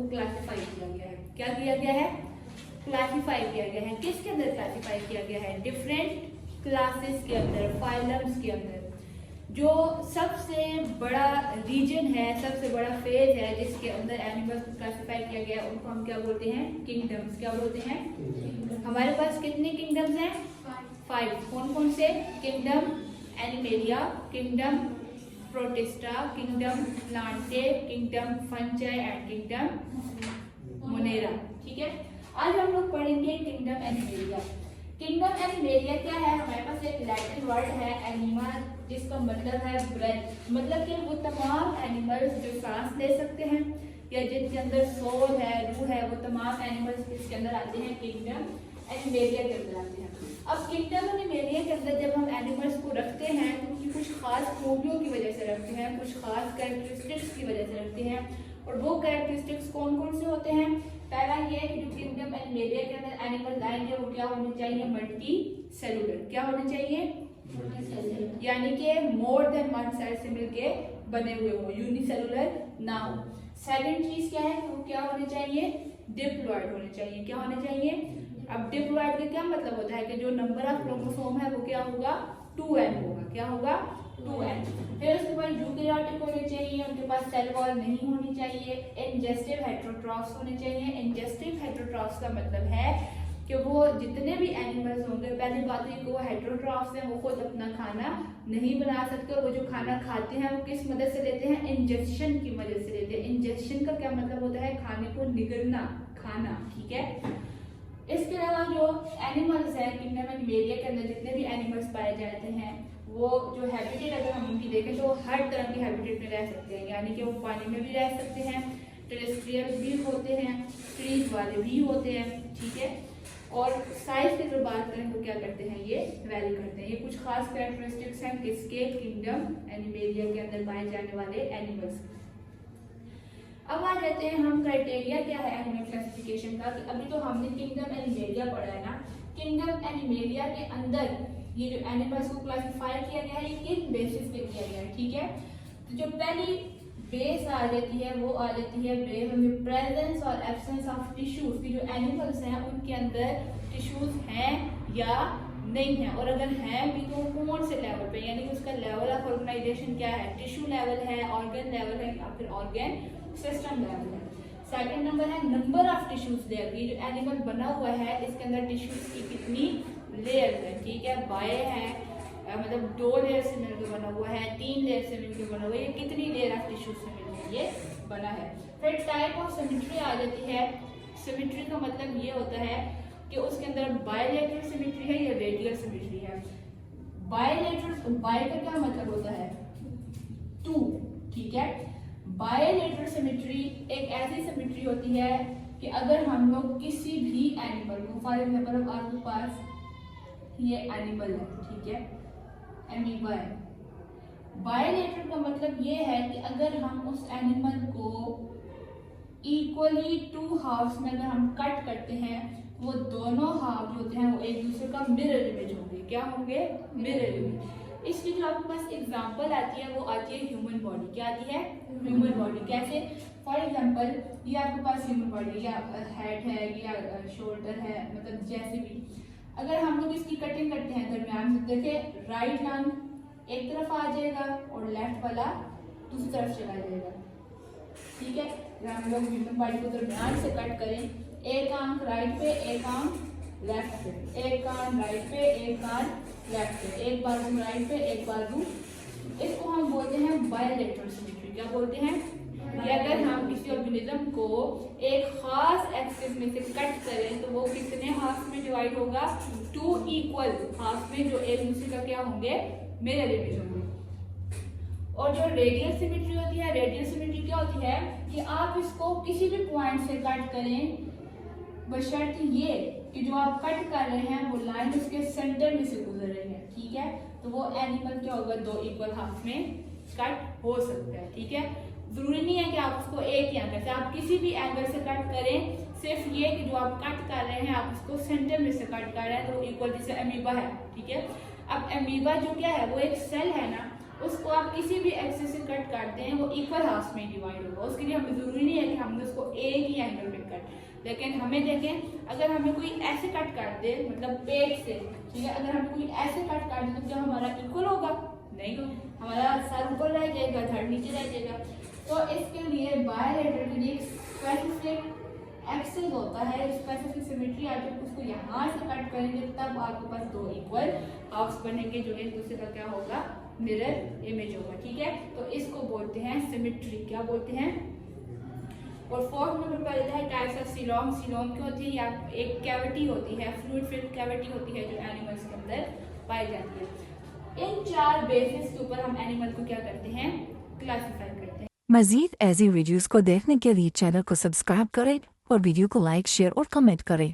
Classify किया गया है। क्या किया गया है? क्लासीफाई किया गया है। किसके अंदर क्लासीफाई किया गया है? डिफरेंट क्लासेस के अंदर, फाइलम्स के अंदर। जो सबसे बड़ा रीजन है, सबसे बड़ा फेज है जिसके अंदर एनिमल्स को क्लासीफाई किया गया है, उनको हम क्या बोलते हैं? किंगडम्स। क्या बोलते हैं? हमारे पास कितने किंगडम्स हैं? 5। कौन कौन से? Kingdom animalia, kingdom protista, kingdom Plantae, kingdom fungi and kingdom Monera. ठीक है, आज हम लोग पढ़ेंगे किंगडम एनिमेलिया। किंगडम एनिमेलिया क्या है? हमारे पास एक लैटिन वर्ड है एनिमा, जिसका मतलब है ब्रेथ। मतलब कि वो तमाम एनिमल्स जो सांस ले सकते हैं या जिनके अंदर सोल है, रूह है, वो तमाम एनिमल्स इसके अंदर आते हैं, किंगडम एनिमेलिया के अंदर आते हैं। अब किंगडम एनिमेलिया के अंदर जब हम एनिमल्स को रखते हैं तो उनकी कुछ खास खूबियों की वजह से रखते हैं, कुछ खास कैरेक्टरिस्टिक्स की वजह से रखते हैं। और वो कैरेक्टरिस्टिक्स कौन कौन से होते हैं? पहला ये कि जो किंगडम एनिमेलिया के अंदर एनिमल आएंगे वो क्या होने चाहिए? Multi cellular. क्या होने चाहिए? यानी कि मोर देन वन सेल से मिलके बने हुए हो, यूनिसेलुलर ना हो। सेकंड चीज क्या है? वो क्या होने चाहिए? डिप्लॉइड होने चाहिए। क्या होने चाहिए? अब डिप्लॉइड का क्या मतलब होता है कि जो नंबर ऑफ क्रोमोसोम है वो क्या होगा? 2n होगा। क्या होगा? 2n। फिर उसके बाद यूकेरियोटिक होने चाहिए, उनके पास सेल वॉल नहीं होनी चाहिए। इंजेस्टिव हेटेरोट्रॉफ्स होने चाहिए। इंजेस्टिव हेटेरोट्रॉफ्स का मतलब है कि वो जितने भी एनिमल्स होंगे, पहली बात है कि वो हेटेरोट्रॉफ्स हैं, वो खुद अपना खाना नहीं बना सकते। वो जो खाना खाते हैं वो किस मदद से लेते हैं? इंजेक्शन की मदद से लेते हैं। इंजेक्शन का क्या मतलब होता है? खाने को निगलना, खाना। ठीक है, इसके अलावा जो एनिमल्स हैं किंगडम एनिमेलिया के अंदर, जितने भी एनिमल्स पाए जाते हैं, वो जो हैबिटेट अगर हम उनकी देखें तो हर तरह के हैबिटेट में रह सकते हैं। यानी कि वो पानी में भी रह सकते हैं, टेरेस्ट्रियल भी होते हैं, ट्रीज वाले भी होते हैं। ठीक है, और साइज की जो बात करें तो क्या करते हैं? ये वैरी करते हैं। ये कुछ खास कैरेक्टरिस्टिक्स हैं किसके? किंगडम एनिमेलिया के अंदर पाए जाने वाले एनिमल्स। अब आ जाते हैं हम क्राइटेरिया क्या है एनिमल क्लासिफिकेशन का। कि अभी तो हमने किंगडम एनिमेलिया पढ़ा है ना। किंगडम एनिमेलिया के अंदर ये जो एनिमल्स को क्लासिफाई किया गया है ये किन बेसिस पे किया गया है? ठीक है, तो जो पहली बेस आ जाती है वो आ जाती है बेस ऑन द प्रेजेंस और एब्सेंस ऑफ टिश्यूज। की जो एनिमल्स हैं उनके अंदर टिश्यूज हैं या नहीं है, और अगर है भी तो कौन से लेवल पे, यानी कि उसका लेवल ऑफ ऑर्गेनाइजेशन क्या है? टिश्यू लेवल है, ऑर्गन लेवल है, या फिर ऑर्गन सिस्टम लेवल है। सेकंड नंबर है नंबर ऑफ टिश्यूज लेयर। ये जो एनिमल बना हुआ है इसके अंदर टिश्यूज की कितनी लेयर है? ठीक है, बाय है मतलब 2 लेयर से मिलकर बना हुआ है, 3 लेयर से मिलकर बना हुआ है, ये कितनी लेयर ऑफ टिश्यूज से मिलकर ये बना है। फिर टाइप ऑफ सिमेट्री आ जाती है। सिमेट्री का मतलब ये होता है कि उसके अंदर बायलैटरल सिमेट्री है या रेडियल सिमेट्री है। बायलैटरल, बाय का क्या मतलब होता है? 2। ठीक है, बायलैटरल सिमेट्री एक ऐसी सिमेट्री होती है कि अगर हम लोग किसी भी एनिमल को, फॉर एग्जांपल अब आपके पास ये एनिमल है, ठीक है, एमीबा है। बायलैटरल का मतलब ये है कि अगर हम उस एनिमल को इक्वली 2 हाफ्स में अगर हम कट करते हैं, वो दोनों हाफ जो होते हैं वो एक दूसरे का मिरर इमेज होंगे। क्या होंगे? Mirror image. इसकी जो आपके पास एग्जांपल आती है वो आती है ह्यूमन बॉडी। क्या आती है? Human body. कैसे? फॉर एग्जांपल ये आपके पास ह्यूमन बॉडी या हेड है या शोल्डर है, मतलब जैसे भी अगर हम लोग इसकी कटिंग करते हैं दरमियान से, देखिए राइट लंग एक तरफ आ जाएगा और लेफ्ट वाला दूसरी तरफ चला जाएगा। ठीक है, अगर हम लोग ह्यूमन बॉडी को दरमियान से कट करें, एक आंख राइट पे, एक आंख लेफ्ट पे, एक कान राइट पे, एक कान लेफ्ट पे, एक बाजू राइट पे, एक बाजू, इसको हम बोलते हैं बायलैटरल सिमेट्री। क्या बोलते हैं? कि अगर हम किसी ऑर्गेनिज्म को एक खास एक्सिस में से कट करें तो वो कितने हाफ में डिवाइड होगा? 2 इक्वल हाफ में, जो एक दूसरे का क्या होंगे? मिरर इमेज होंगे। और जो रेडियल सिमेट्री होती है, रेडियल सिमेट्री क्या होती है कि आप इसको किसी भी पॉइंट से कट करें, बशर्ते ये कि जो आप कट कर रहे हैं वो लाइन उसके सेंटर में से गुजर रही है। ठीक है, तो वो एनिमल क्या होगा? 2 इक्वल हाफ में कट हो सकता है। ठीक है, जरूरी नहीं है कि आप उसको एक ही एंगल से, आप किसी भी एंगल से कट करें, सिर्फ ये कि जो आप कट कर रहे हैं आप उसको सेंटर में से कट कर रहे हैं तो इक्वल, जैसे अमीबा है। ठीक है, अब अमीबा जो क्या है वो एक सेल है ना, उसको आप किसी भी एक्सिस से कट करते हैं वो इक्वल हाफ में डिवाइड होगा। उसके लिए हमें जरूरी नहीं है कि हमने उसको एक ही एंगल में कट, लेकिन हमें देखें अगर हमें कोई ऐसे कट कर दे, मतलब पेट से, ठीक है, अगर हमें कोई ऐसे कट कर दे तो क्या हमारा इक्वल होगा? नहीं, हमारा सर ऊपर रह जाएगा, धड़ नीचे रह जाएगा। तो इसके लिए बायलैटरल के लिए स्पेसिफिक एक्सिस होता है, स्पेसिफिक सिमेट्री आती है, उसको यहाँ से कट करेंगे तब आपके पास दो इक्वल हाफ्स बनेंगे जो एक दूसरे का क्या होगा, मिरर इमेज होगा। ठीक है, तो इसको बोलते हैं सिमेट्री। क्या बोलते हैं? और फोर्थ नंबर पर आता है टाइप्स ऑफ सीलोम। सीलोम क्या होती है? या एक कैविटी होती है, फ्लूइड फिल्ड कैविटी होती है जो एनिमल्स के अंदर पाई जाती है। इन चार बेसिस के ऊपर हम एनिमल को क्या करते हैं, क्लासिफाई करते हैं। मजीद ऐसी वीडियोस को देखने के लिए चैनल को सब्सक्राइब करें और वीडियो को लाइक, शेयर और कमेंट करें।